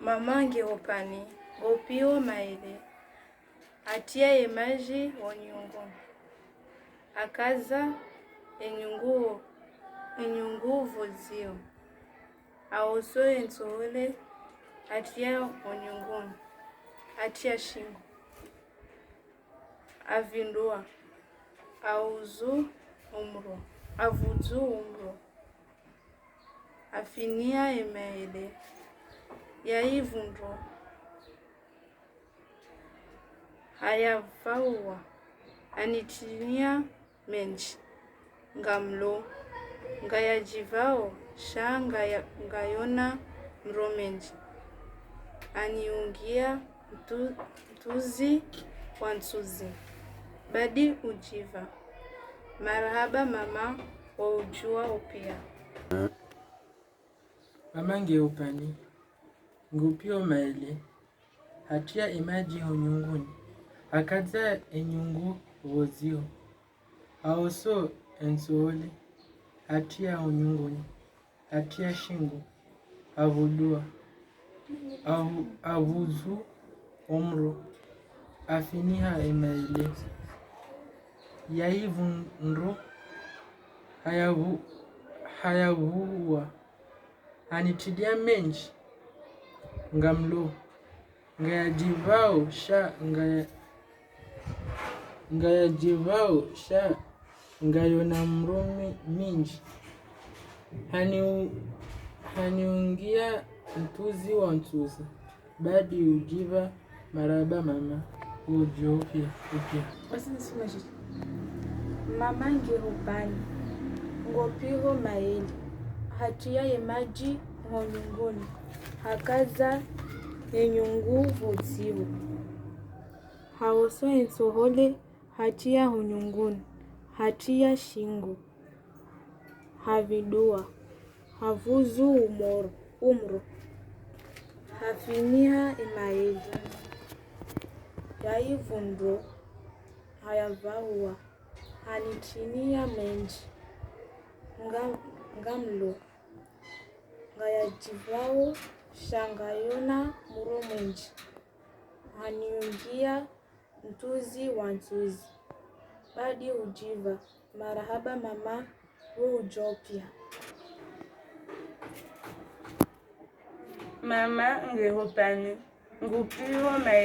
Mamange opani gopio maile atia emaji wonyungu akaza enyungu vozio aoso entole atia wonyungu atia shingo avindua avuzu umro afinia emaile yaivundo hayavaua anitinia menji ngamlo ngayajivao sha ngayona mro menji aniungia mtuzi wa ntuzi badi ujiva marahaba mama wa ujua upia. Mamange upani ngupio maile hatia imaji unyunguni akaza enyungu vozio aoso ensuole hatia unyunguni hatia shingo avudua avuzu umro afiniha emaile yaivundo hayavua anitilia menji ngamlo ngayajivao sha ngayona mro minji haniungia mtuzi wa ntuzi badi ujiva maraba mama ujua upia. Mamange upani ngopiho maili hatia emaji wonyunguni hakaza enyungu vozio haoso ensohole hatia hunyunguni hatia shingo havidua havuzu umro hafinia emaili yaivundo hayavaua anitinia menji ngamlo ngayajivao shangayona muro mwenji aniungia mtuzi wa ntuzi badi ujiva marahaba mama we ujopia. Mama nge hopani ngupio